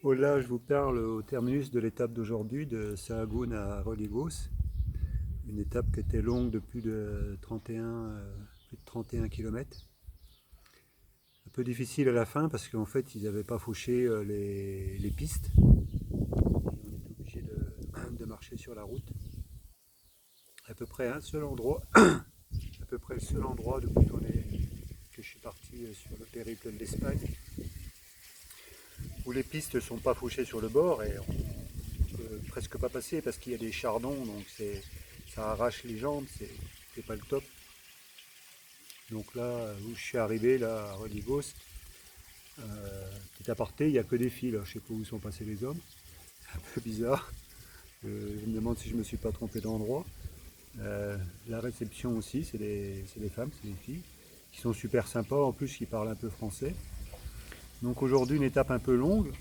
Là, je vous parle au terminus de l'étape d'aujourd'hui de Sahagún à Roligos, une étape qui était longue de plus de 31 km. Un peu difficile à la fin parce qu'en fait, ils n'avaient pas fauché les pistes. Et on était obligé de marcher sur la route. À peu près un seul endroit, à peu près le seul endroit depuis que je suis parti sur le périple de l'Espagne, où les pistes ne sont pas fauchées sur le bord et on peut presque pas passer parce qu'il y a des chardons, donc ça arrache les jambes, c'est pas le top. Donc là où je suis arrivé, là à Religos, petit aparté, il n'y a que des filles, là. Je sais pas où sont passés les hommes, un peu bizarre. Je me demande si je me suis pas trompé d'endroit. La réception aussi, c'est des femmes, c'est des filles, qui sont super sympas, en plus qui parlent un peu français. Donc aujourd'hui une étape un peu longue,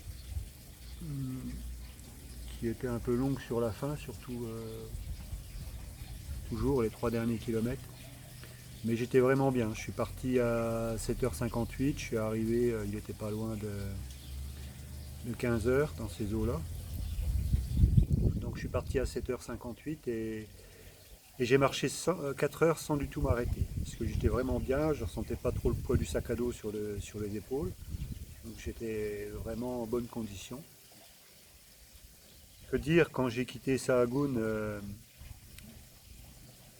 qui était un peu longue sur la fin, surtout toujours les 3 derniers kilomètres. Mais j'étais vraiment bien. Je suis parti à 7h58, je suis arrivé, il n'était pas loin de 15h dans ces eaux-là. Donc je suis parti à 7h58 et j'ai marché 4 heures sans du tout m'arrêter. Parce que j'étais vraiment bien, je ne ressentais pas trop le poids du sac à dos sur les épaules. Donc j'étais vraiment en bonne condition. Que dire, quand j'ai quitté Sahagún,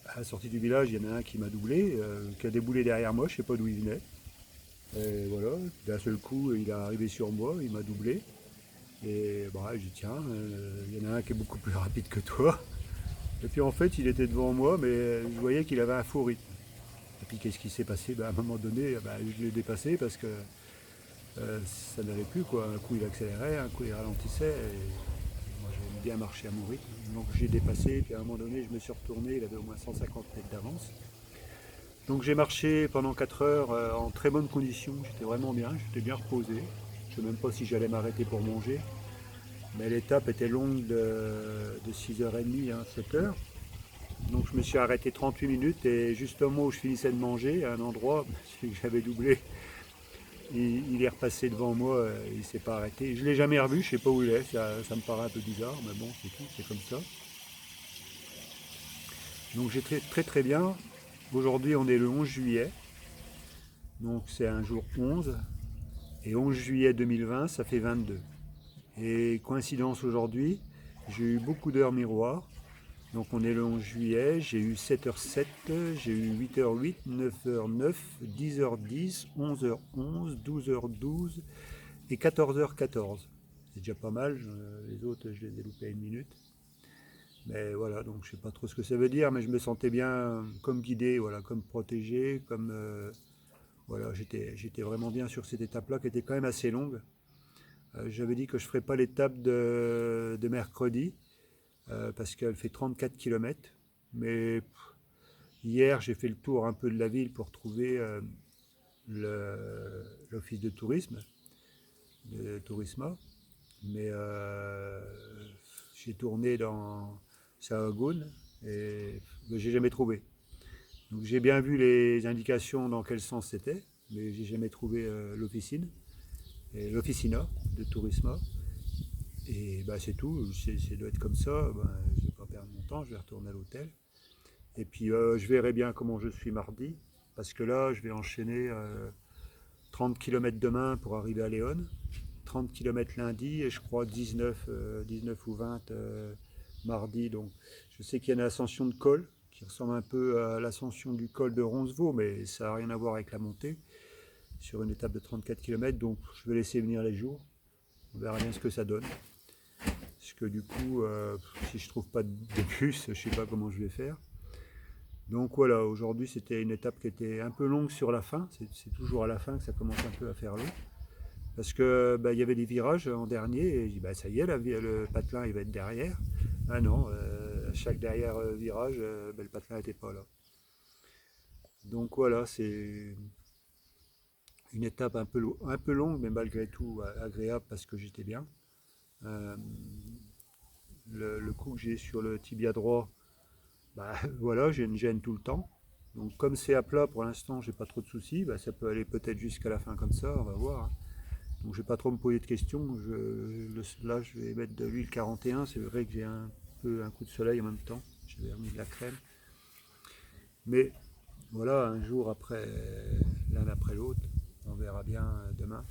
à la sortie du village, il y en a un qui m'a doublé, qui a déboulé derrière moi, je ne sais pas d'où il venait. Et voilà, d'un seul coup, il est arrivé sur moi, il m'a doublé. Et bah, j'ai dit, tiens, il y en a un qui est beaucoup plus rapide que toi. Et puis en fait, il était devant moi, mais je voyais qu'il avait un faux rythme. Et puis qu'est-ce qui s'est passé? À un moment donné, je l'ai dépassé parce que ça n'allait plus, quoi. Un coup, il accélérait, un coup, il ralentissait. Et moi, j'aime bien marcher à mon rythme. Donc j'ai dépassé, puis à un moment donné, je me suis retourné, il avait au moins 150 mètres d'avance. Donc j'ai marché pendant 4 heures en très bonne condition, j'étais vraiment bien, j'étais bien reposé. Je ne sais même pas si j'allais m'arrêter pour manger. Mais l'étape était longue de 6h30 à 7h. Donc je me suis arrêté 38 minutes et juste au moment où je finissais de manger, à un endroit, celui que j'avais doublé, il est repassé devant moi, il ne s'est pas arrêté. Je ne l'ai jamais revu, je ne sais pas où il est, ça me paraît un peu bizarre, mais bon, c'est tout, c'est comme ça. Donc j'étais très très bien. Aujourd'hui on est le 11 juillet, donc c'est un jour 11, et 11 juillet 2020 ça fait 22. Et coïncidence aujourd'hui, j'ai eu beaucoup d'heures miroirs. Donc on est le 11 juillet, j'ai eu 7h07, j'ai eu 8h08, 9h09, 10h10, 11h11, 12h12 et 14h14. C'est déjà pas mal, les autres je les ai loupés à une minute. Mais voilà, donc je sais pas trop ce que ça veut dire, mais je me sentais bien comme guidé, voilà, comme protégé, comme voilà, j'étais vraiment bien sur cette étape-là qui était quand même assez longue. J'avais dit que je ne ferais pas l'étape de mercredi parce qu'elle fait 34 km. Mais hier, j'ai fait le tour un peu de la ville pour trouver l'office de tourisme, de Tourisma. Mais j'ai tourné dans Sahagún et j'ai jamais trouvé. Donc j'ai bien vu les indications dans quel sens c'était, mais j'ai jamais trouvé l'officine, et l'officina de Tourisma. Et bah, c'est tout, ça doit être comme ça. Ben, je ne vais pas perdre mon temps, je vais retourner à l'hôtel. Et puis je verrai bien comment je suis mardi, parce que là je vais enchaîner 30 km demain pour arriver à Léon, 30 km lundi et je crois 19 ou 20 mardi. Donc je sais qu'il y a une ascension de col qui ressemble un peu à l'ascension du col de Roncevaux, mais ça n'a rien à voir avec la montée sur une étape de 34 km. Donc je vais laisser venir les jours, on verra bien ce que ça donne. Parce que du coup, si je trouve pas de bus, je ne sais pas comment je vais faire. Donc voilà, aujourd'hui c'était une étape qui était un peu longue sur la fin. C'est toujours à la fin que ça commence un peu à faire long. Parce que il y avait des virages en dernier et je dis ça y est, le patelin il va être derrière. Ah non, à chaque derrière virage, le patelin n'était pas là. Donc voilà, c'est une étape un peu longue, mais malgré tout agréable parce que j'étais bien. Euh, le coup que j'ai sur le tibia droit, voilà, j'ai une gêne tout le temps. Donc comme c'est à plat pour l'instant, j'ai pas trop de soucis, ça peut aller peut-être jusqu'à la fin comme ça, on va voir, hein. Donc je ne vais pas trop me poser de questions. Là, je vais mettre de l'huile 41. C'est vrai que j'ai un peu un coup de soleil en même temps. J'avais remis de la crème. Mais voilà, un jour après, l'un après l'autre, on verra bien demain.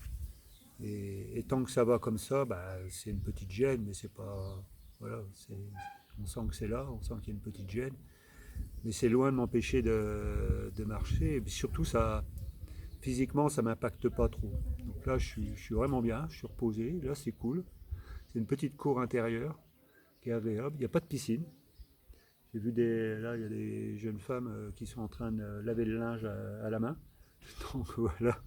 Et tant que ça va comme ça, bah, c'est une petite gêne, mais c'est pas. Voilà, on sent que c'est là, on sent qu'il y a une petite gêne. Mais c'est loin de m'empêcher de marcher. Et puis surtout, physiquement, ça m'impacte pas trop. Donc là, je suis vraiment bien, je suis reposé. Là, c'est cool. C'est une petite cour intérieure qui est agréable. Il n'y a pas de piscine. J'ai vu là, il y a des jeunes femmes qui sont en train de laver le linge à la main. Donc voilà.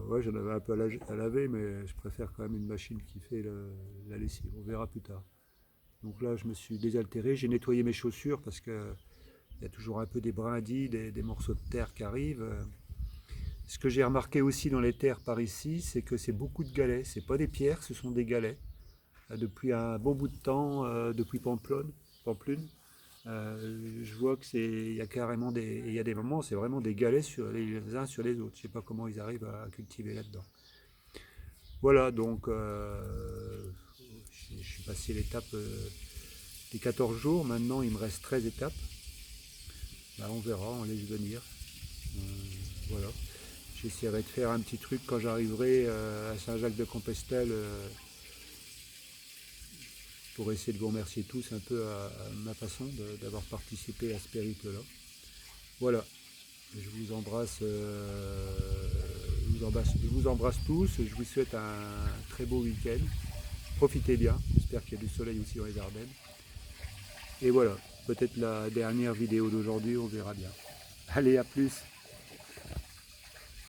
Ouais, j'en avais un peu à laver, mais je préfère quand même une machine qui fait la lessive. On verra plus tard. Donc là, je me suis désaltéré. J'ai nettoyé mes chaussures parce que il y a toujours un peu des brindilles, des morceaux de terre qui arrivent. Ce que j'ai remarqué aussi dans les terres par ici, c'est que c'est beaucoup de galets. C'est pas des pierres, ce sont des galets. Depuis un bon bout de temps, depuis Pamplune, je vois que il y a carrément il y a des moments, c'est vraiment des galets les uns sur les autres. Je sais pas comment ils arrivent à cultiver là-dedans. Voilà, donc je suis passé l'étape des 14 jours. Maintenant, il me reste 13 étapes. Bah, on verra, on laisse venir. Euh, voilà. J'essaierai de faire un petit truc quand j'arriverai à Saint-Jacques-de-Compostelle pour essayer de vous remercier tous un peu à ma façon d'avoir participé à ce périple-là. Voilà, je vous embrasse, je vous embrasse tous, je vous souhaite un très beau week-end. Profitez bien, j'espère qu'il y a du soleil aussi dans les Ardennes. Et voilà, peut-être la dernière vidéo d'aujourd'hui, on verra bien. Allez, à plus!